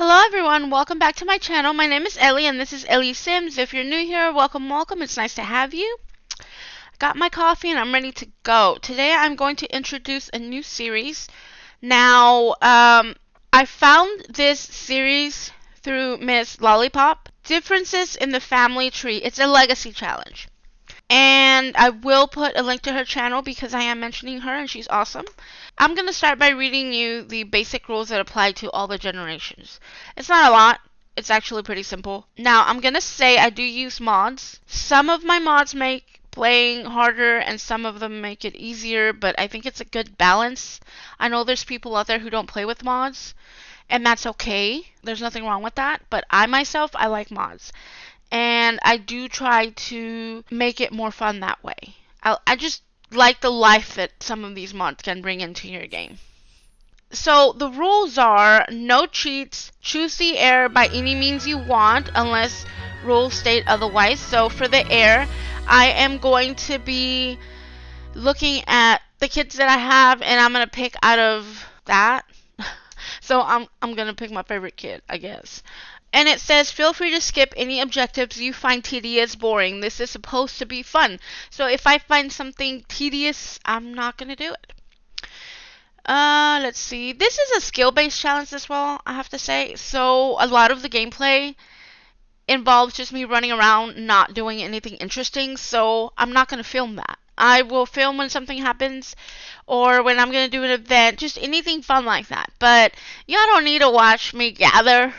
Hello everyone, welcome back to my channel. My name is Ellie and this is Elli'sSims. If you're new here, welcome. It's nice to have you. Got my coffee and I'm ready to go. Today I'm going to introduce a new series. Now, I found this series through Miss Lollipop. Differences in the Family Tree. It's a legacy challenge. And I will put a link to her channel because I am mentioning her and she's awesome. I'm going to start by reading you the basic rules that apply to all the generations. It's not a lot. It's actually pretty simple. Now, I'm going to say I do use mods. Some of my mods make playing harder and some of them make it easier, but I think it's a good balance. I know there's people out there who don't play with mods, and that's okay. There's nothing wrong with that, but I like mods. And I do try to make it more fun that way. I just like the life that some of these mods can bring into your game. So the rules are no cheats, choose the heir by any means you want unless rules state otherwise. So for the heir, I am going to be looking at the kids that I have and I'm going to pick out of that. So I'm going to pick my favorite kid, I guess. And it says, feel free to skip any objectives you find tedious, boring. This is supposed to be fun. So if I find something tedious, I'm not going to do it. Let's see. This is a skill-based challenge as well, I have to say. So a lot of the gameplay involves just me running around, not doing anything interesting. So I'm not going to film that. I will film when something happens or when I'm going to do an event, just anything fun like that. But y'all don't need to watch me gather.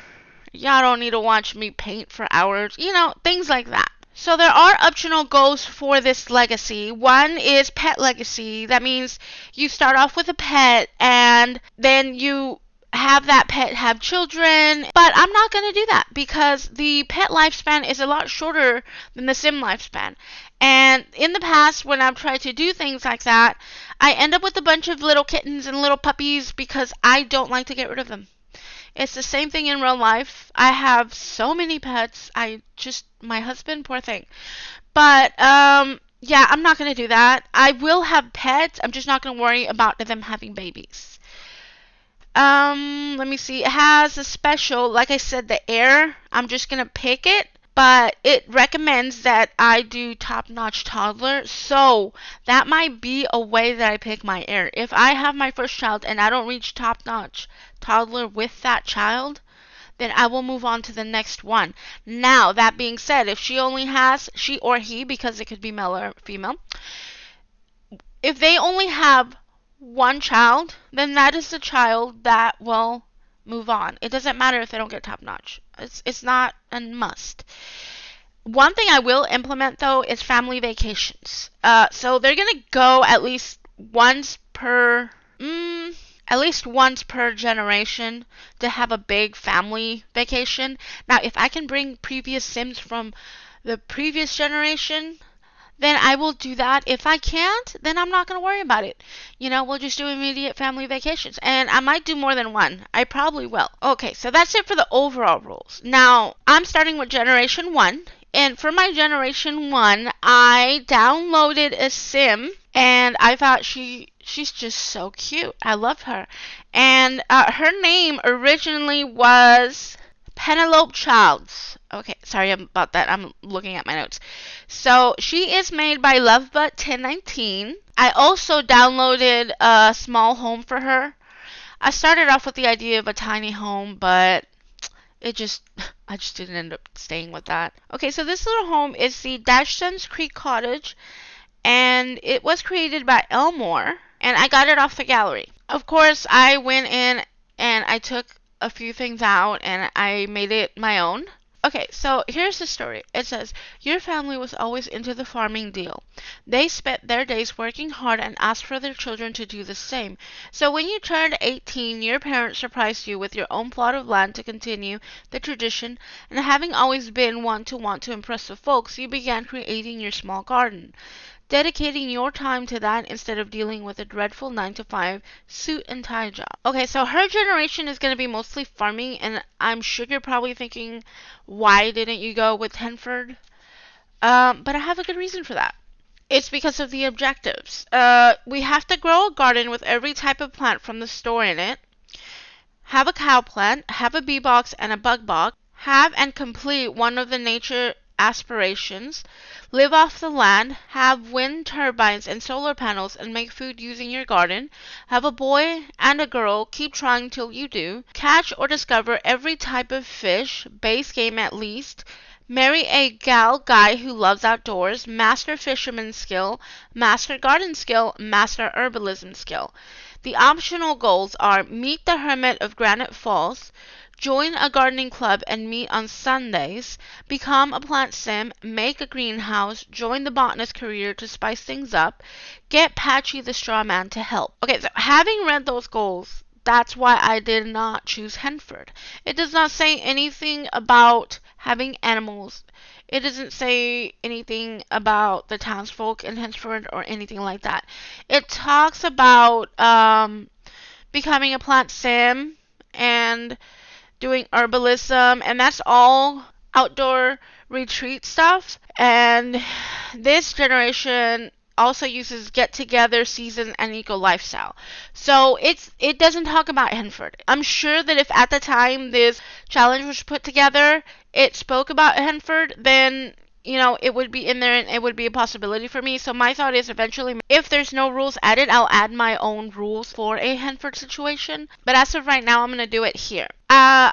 Y'all don't need to watch me paint for hours. You know, things like that. So there are optional goals for this legacy. One is pet legacy. That means you start off with a pet and then you have that pet have children. But I'm not going to do that because the pet lifespan is a lot shorter than the sim lifespan. And in the past, when I've tried to do things like that, I end up with a bunch of little kittens and little puppies because I don't like to get rid of them. It's the same thing in real life. I have so many pets. My husband, poor thing. But, yeah, I'm not going to do that. I will have pets. I'm just not going to worry about them having babies. Let me see. It has a special, like I said, the heir. I'm just going to pick it. But it recommends that I do top-notch toddler, so that might be a way that I pick my heir. If I have my first child and I don't reach top-notch toddler with that child, then I will move on to the next one. Now, that being said, if she or he, because it could be male or female, if they only have one child, then that is the child that will move on. It doesn't matter if they don't get top notch. It's not a must. One thing I will implement though is family vacations. So they're gonna go at least once per generation to have a big family vacation. Now, if I can bring previous Sims from the previous generation, then I will do that. If I can't, then I'm not going to worry about it. You know, we'll just do immediate family vacations. And I might do more than one. I probably will. Okay, so that's it for the overall rules. Now, I'm starting with Generation 1. And for my Generation 1, I downloaded a sim. And I thought she's just so cute. I love her. And her name originally was Penelope Childs. Okay, sorry about that. I'm looking at my notes. So she is made by Lovebut1019. I also downloaded a small home for her. I started off with the idea of a tiny home, but I just didn't end up staying with that. Okay, so this little home is the Suns Creek Cottage, and it was created by Elmore, and I got it off the gallery. Of course, I went in and I took a few things out and I made it my own. Okay, so here's the story. It says, your family was always into the farming deal. They spent their days working hard and asked for their children to do the same. So when you turned 18, your parents surprised you with your own plot of land to continue the tradition, and having always been one to want to impress the folks, you began creating your small garden, dedicating your time to that instead of dealing with a dreadful 9-to-5 suit and tie job. Okay, so her generation is going to be mostly farming, and I'm sure you're probably thinking, why didn't you go with Henford? But I have a good reason for that. It's because of the objectives. We have to grow a garden with every type of plant from the store in it. have a cow plant, have a bee box and a bug box, have and complete one of the nature aspirations, live off the land, have wind turbines and solar panels and make food using your garden, have a boy and a girl, keep trying till you do, catch or discover every type of fish, base game at least, marry a gal guy who loves outdoors, master fisherman skill, master garden skill, master herbalism skill. The optional goals are meet the hermit of Granite Falls, join a gardening club and meet on Sundays, become a plant sim, make a greenhouse, join the botanist career to spice things up, get Patchy the straw man to help. Okay, so having read those goals, that's why I did not choose Henford. It does not say anything about having animals. It doesn't say anything about the townsfolk in Henford or anything like that. It talks about becoming a plant sim and doing herbalism, and that's all outdoor retreat stuff. And this generation also uses get together, season, and eco lifestyle. So it doesn't talk about Henford. I'm sure that if at the time this challenge was put together, it spoke about Henford, then it would be in there and it would be a possibility for me. So my thought is eventually, if there's no rules added, I'll add my own rules for a Henford situation. But as of right now, I'm going to do it here.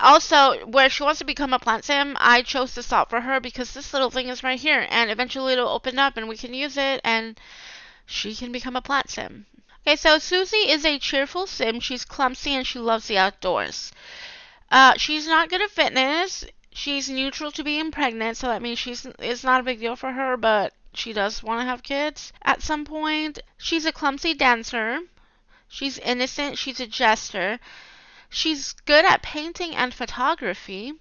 Also, where she wants to become a plant sim, I chose this thought for her because this little thing is right here. And eventually it'll open up and we can use it and she can become a plant sim. Okay, so Suzie is a cheerful sim. She's clumsy and she loves the outdoors. She's not good at fitness. She's neutral to being pregnant, so that means it's not a big deal for her, but she does want to have kids at some point. She's a clumsy dancer. She's innocent. She's a jester. She's good at painting and photography.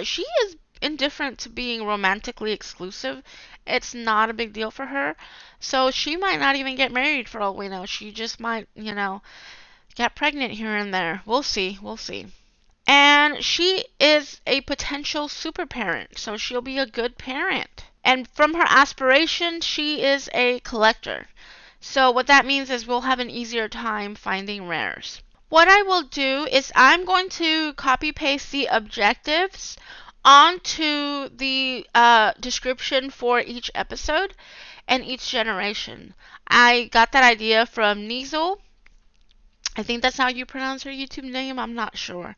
She is indifferent to being romantically exclusive. It's not a big deal for her. So she might not even get married for all we know. She just might, get pregnant here and there. We'll see. We'll see. And she is a potential super parent, so she'll be a good parent. And from her aspiration, she is a collector. So what that means is we'll have an easier time finding rares. What I will do is I'm going to copy paste the objectives onto the description for each episode and each generation. I got that idea from Nizel. I think that's how you pronounce her YouTube name. I'm not sure.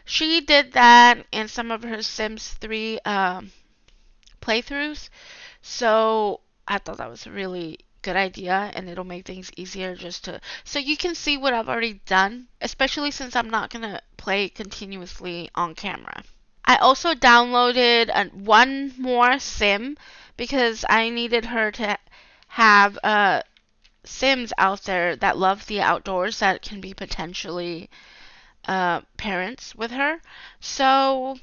She did that in some of her Sims 3 playthroughs. So I thought that was a really good idea, and it'll make things easier so you can see what I've already done, especially since I'm not going to play continuously on camera. I also downloaded one more sim because I needed her to have Sims out there that love the outdoors that can be potentially parents with her. So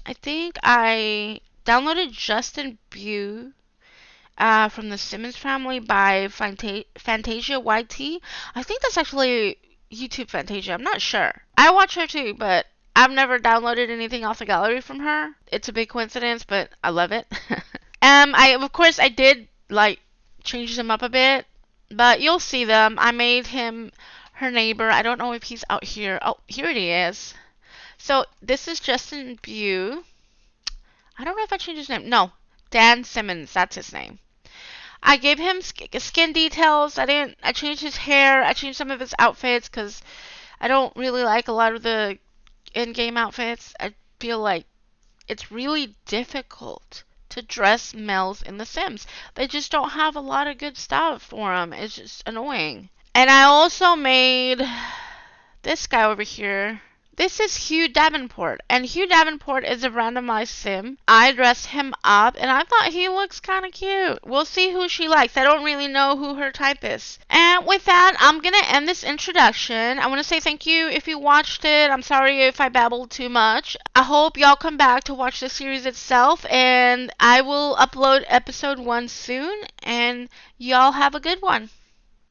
I think I downloaded Justin Bew from the Simmons family by Fantasia YT. I think that's actually YouTube Fantasia. I'm not sure. I watch her too, but I've never downloaded anything off the gallery from her. It's a big coincidence, but I love it. I did change them up a bit, but you'll see them. I made him her neighbor. I don't know if he's out here. Oh, here he is. So this is Justin Bew. I don't know if I changed his name. No, Dan Simmons. That's his name. I gave him skin details. I changed his hair. I changed some of his outfits because I don't really like a lot of the in-game outfits. I feel like it's really difficult to dress males in The Sims. They just don't have a lot of good stuff for them. It's just annoying. And I also made this guy over here. This is Hugh Davenport, and Hugh Davenport is a randomized sim. I dressed him up, and I thought he looks kind of cute. We'll see who she likes. I don't really know who her type is. And with that, I'm going to end this introduction. I want to say thank you if you watched it. I'm sorry if I babbled too much. I hope y'all come back to watch the series itself, and I will upload episode 1 soon, and y'all have a good one.